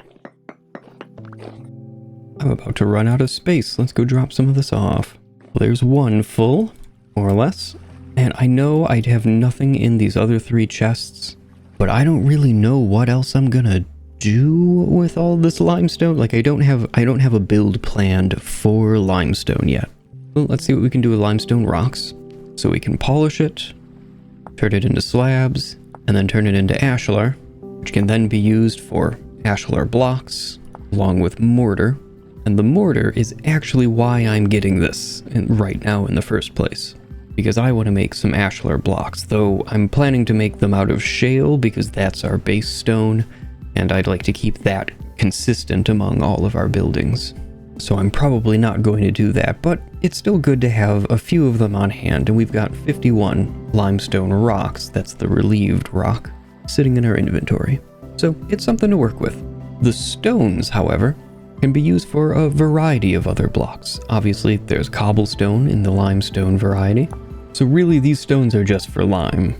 I'm about to run out of space. Let's go drop some of this off. Well, there's one full, more or less. And I know I'd have nothing in these other 3 chests, but I don't really know what else I'm gonna do with all this limestone. Like I don't have a build planned for limestone yet. Well, let's see what we can do with limestone rocks. So we can polish it, turn it into slabs, and then turn it into ashlar, which can then be used for ashlar blocks, along with mortar. And the mortar is actually why I'm getting this right now in the first place. Because I want to make some ashlar blocks, though I'm planning to make them out of shale because that's our base stone, and I'd like to keep that consistent among all of our buildings. So I'm probably not going to do that, but it's still good to have a few of them on hand, and we've got 51 limestone rocks, that's the relieved rock, sitting in our inventory. So it's something to work with. The stones, however, can be used for a variety of other blocks. Obviously, there's cobblestone in the limestone variety, so really these stones are just for lime,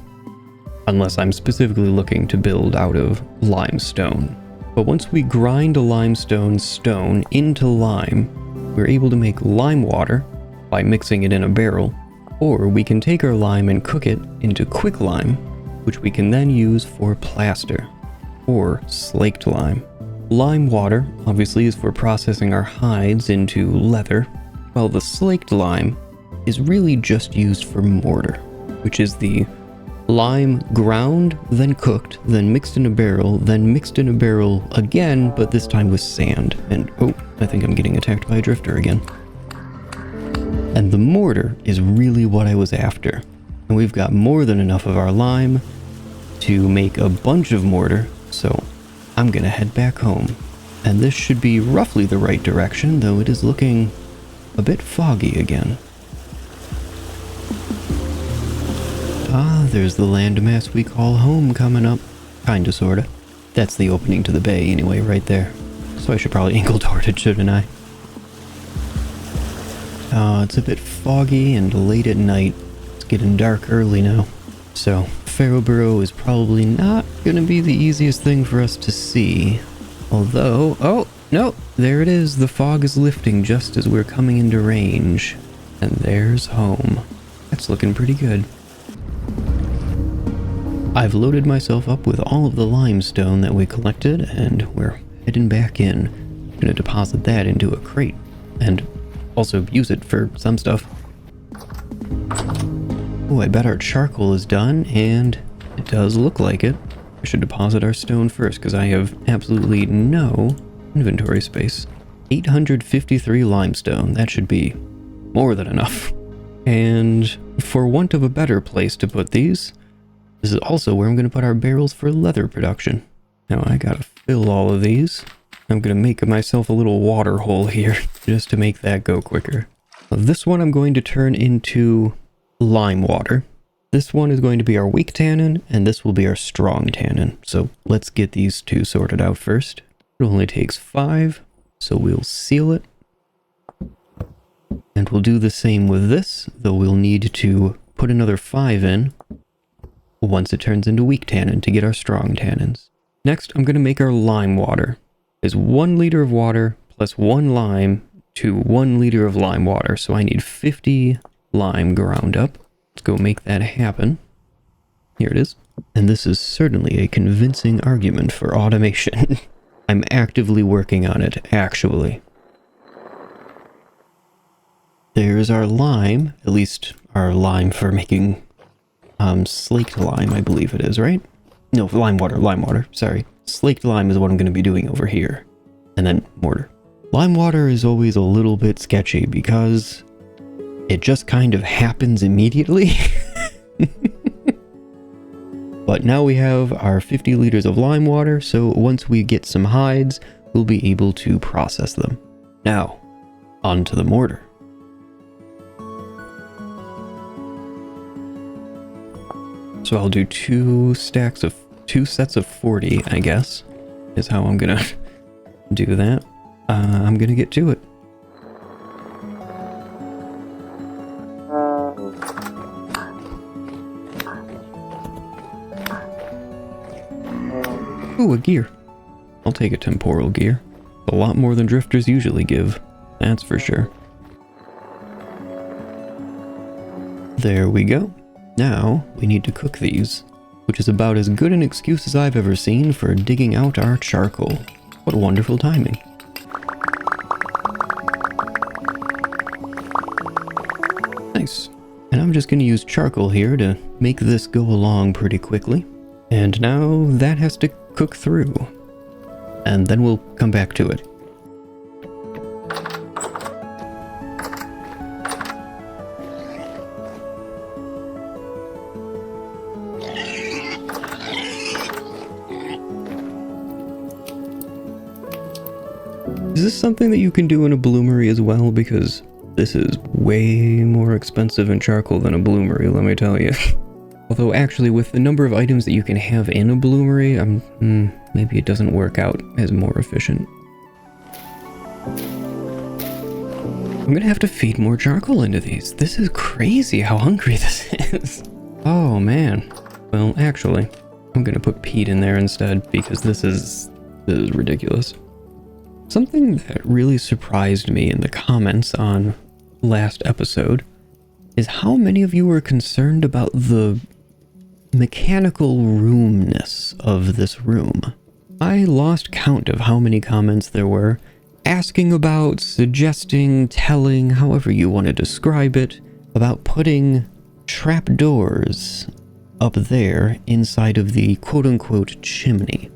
unless I'm specifically looking to build out of limestone. But once we grind a limestone stone into lime, we're able to make lime water by mixing it in a barrel, or we can take our lime and cook it into quicklime, which we can then use for plaster, or slaked lime. Lime water, obviously, is for processing our hides into leather, while the slaked lime is really just used for mortar, which is the lime ground, then cooked, then mixed in a barrel, then mixed in a barrel again, but this time with sand. And, oh, I think I'm getting attacked by a drifter again. And the mortar is really what I was after. And we've got more than enough of our lime to make a bunch of mortar, so I'm gonna head back home. And this should be roughly the right direction, though it is looking a bit foggy again. Ah, there's the landmass we call home coming up. Kinda, sorta. That's the opening to the bay anyway, right there. So I should probably angle toward it, shouldn't I? It's a bit foggy and late at night. It's getting dark early now. So, Pharaohborough is probably not gonna be the easiest thing for us to see. Although, oh, no, there it is. The fog is lifting just as we're coming into range. And there's home. That's looking pretty good. I've loaded myself up with all of the limestone that we collected, and we're heading back in. I'm gonna deposit that into a crate, and also use it for some stuff. Oh, I bet our charcoal is done, and it does look like it. I should deposit our stone first, because I have absolutely no inventory space. 853 limestone, that should be more than enough. And for want of a better place to put these, this is also where I'm going to put our barrels for leather production. Now I gotta fill all of these. I'm going to make myself a little water hole here, just to make that go quicker. Now, this one I'm going to turn into lime water. This one is going to be our weak tannin, and this will be our strong tannin. So let's get these two sorted out first. It only takes 5, so we'll seal it. And we'll do the same with this, though we'll need to put another 5 in once it turns into weak tannin to get our strong tannins. Next, I'm going to make our lime water. It's 1 liter of water plus 1 lime to 1 liter of lime water. So I need 50 lime ground up. Let's go make that happen. Here it is. And this is certainly a convincing argument for automation. I'm actively working on it, actually. There's our lime, at least our lime for making slaked lime, I believe it is, right? No, lime water, sorry. Slaked lime is what I'm going to be doing over here. And then mortar. Lime water is always a little bit sketchy because it just kind of happens immediately. But now we have our 50 liters of lime water, so once we get some hides, we'll be able to process them. Now, onto the mortar. So I'll do two sets of 40, I guess, is how I'm gonna do that. I'm gonna get to it. Ooh, a gear. I'll take a temporal gear. A lot more than drifters usually give, that's for sure. There we go. Now, we need to cook these, which is about as good an excuse as I've ever seen for digging out our charcoal. What wonderful timing. Nice. And I'm just going to use charcoal here to make this go along pretty quickly. And now that has to cook through. And then we'll come back to it. Is this something that you can do in a bloomery as well? Because this is way more expensive in charcoal than a bloomery, let me tell you. Although actually with the number of items that you can have in a bloomery, maybe it doesn't work out as more efficient. I'm gonna have to feed more charcoal into these. This is crazy how hungry this is. Oh man. Well, actually, I'm gonna put peat in there instead because this is ridiculous. Something that really surprised me in the comments on last episode is how many of you were concerned about the mechanical roomness of this room. I lost count of how many comments there were, asking about, suggesting, telling, however you want to describe it, about putting trapdoors up there inside of the quote-unquote chimney.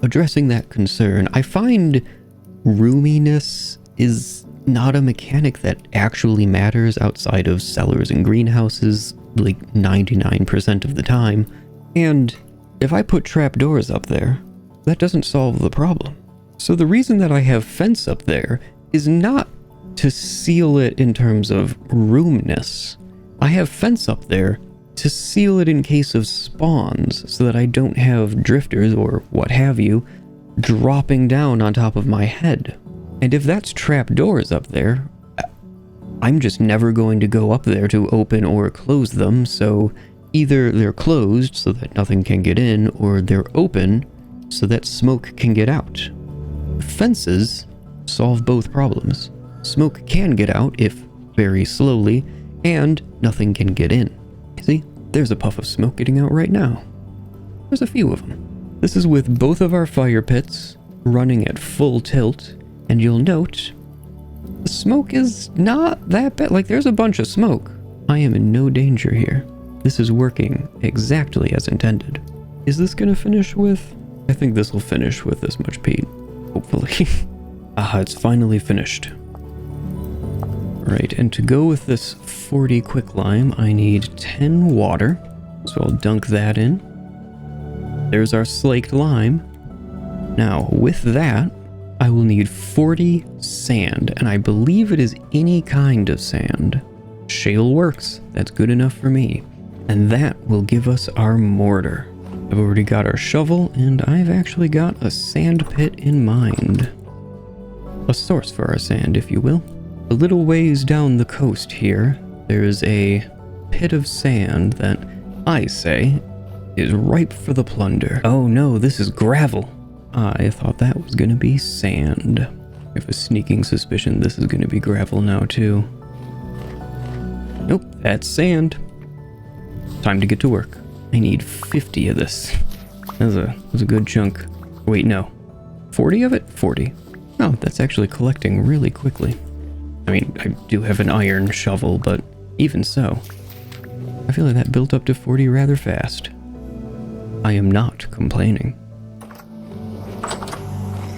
Addressing that concern, I find roominess is not a mechanic that actually matters outside of cellars and greenhouses, like 99% of the time. And if I put trapdoors up there, that doesn't solve the problem. So the reason that I have fence up there is not to seal it in terms of roomness. I have fence up there to seal it in case of spawns so that I don't have drifters or what have you dropping down on top of my head. And if that's trapdoors up there, I'm just never going to go up there to open or close them, so either they're closed so that nothing can get in, or they're open so that smoke can get out. Fences solve both problems. Smoke can get out, if very slowly, and nothing can get in. See, there's a puff of smoke getting out right now. There's a few of them. This is with both of our fire pits running at full tilt, and you'll note the smoke is not that bad. Like, there's a bunch of smoke. I am in no danger here. This is working exactly as intended. Is this gonna finish with? I think this will finish with this much peat. Hopefully. Aha, it's finally finished. Right, and to go with this 40 quicklime, I need 10 water. So I'll dunk that in. There's our slaked lime. Now, with that, I will need 40 sand, and I believe it is any kind of sand. Shale works, that's good enough for me. And that will give us our mortar. I've already got our shovel, and I've actually got a sand pit in mind. A source for our sand, if you will. A little ways down the coast here, there is a pit of sand that I say is ripe for the plunder. Oh no, this is gravel. I thought that was gonna be sand. I have a sneaking suspicion this is gonna be gravel now too. Nope, that's sand. Time to get to work. I need 50 of this. That's a good chunk. Wait, no. 40 of it? 40. Oh, that's actually collecting really quickly. I mean, I do have an iron shovel, but even so, I feel like that built up to 40 rather fast. I am not complaining.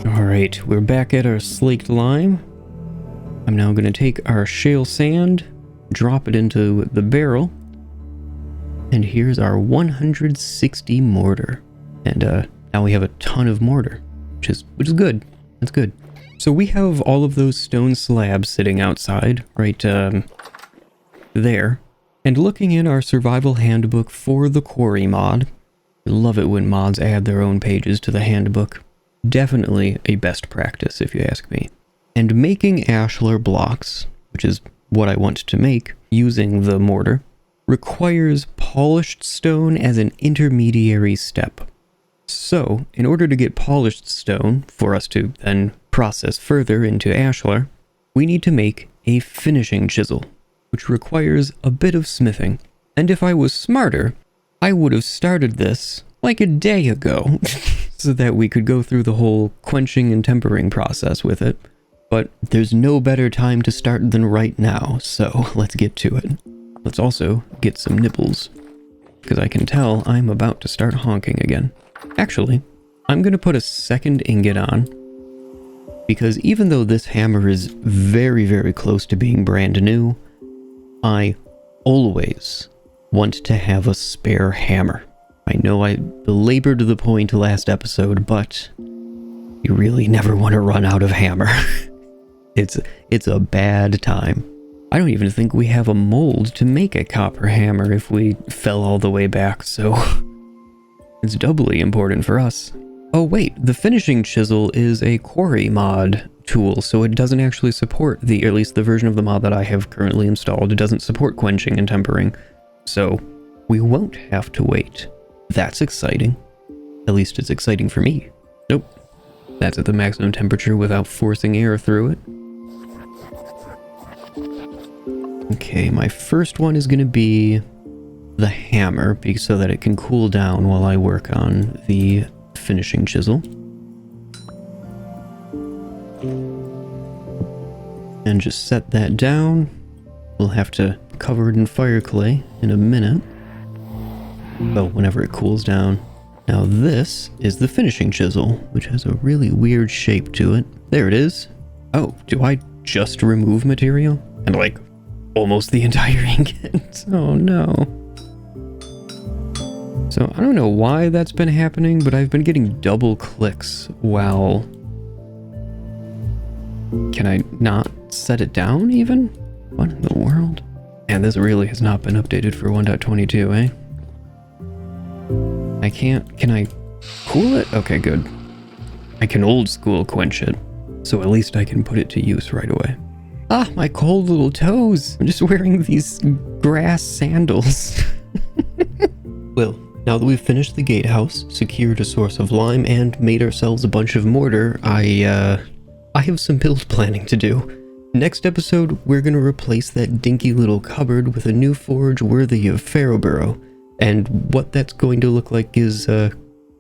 Alright, we're back at our slaked lime. I'm now going to take our shale sand, drop it into the barrel. And here's our 160 mortar. And now we have a ton of mortar, which is good. That's good. So we have all of those stone slabs sitting outside, right there. And looking in our survival handbook for the quarry mod, I love it when mods add their own pages to the handbook. Definitely a best practice, if you ask me. And making ashlar blocks, which is what I want to make using the mortar, requires polished stone as an intermediary step. So, in order to get polished stone, for us to then process further into ashlar, we need to make a finishing chisel, which requires a bit of smithing. And if I was smarter, I would have started this like a day ago, so that we could go through the whole quenching and tempering process with it. But there's no better time to start than right now, so let's get to it. Let's also get some nibbles, because I can tell I'm about to start honking again. Actually, I'm going to put a second ingot on, because even though this hammer is very, very close to being brand new, I always want to have a spare hammer. I know I belabored the point last episode, but you really never want to run out of hammer. It's a bad time. I don't even think we have a mold to make a copper hammer if we fell all the way back, so it's doubly important for us. Oh wait, the finishing chisel is a quarry mod tool, so it doesn't actually support or at least the version of the mod that I have currently installed, it doesn't support quenching and tempering. So we won't have to wait. That's exciting. At least it's exciting for me. Nope. That's at the maximum temperature without forcing air through it. Okay, my first one is going to be the hammer, so that it can cool down while I work on the finishing chisel. And just set that down. We'll have to cover it in fire clay in a minute. Well, whenever it cools down. Now this is the finishing chisel, which has a really weird shape to it. There it is. Oh, do I just remove material? And like, almost the entire ingot? Oh no. So I don't know why that's been happening, but I've been getting double clicks while... Can I not set it down even? What in the world? And this really has not been updated for 1.22, eh? I can't... Can I cool it? Okay, good. I can old school quench it, so at least I can put it to use right away. Ah, my cold little toes! I'm just wearing these grass sandals. Well, now that we've finished the gatehouse, secured a source of lime, and made ourselves a bunch of mortar, I have some build planning to do. Next episode, we're going to replace that dinky little cupboard with a new forge worthy of Pharaohborough. And what that's going to look like is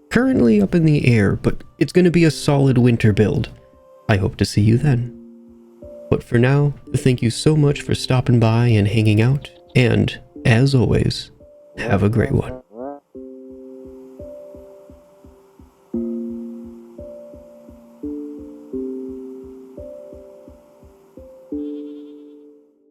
currently up in the air, but it's going to be a solid winter build. I hope to see you then. But for now, thank you so much for stopping by and hanging out, and as always, have a great one.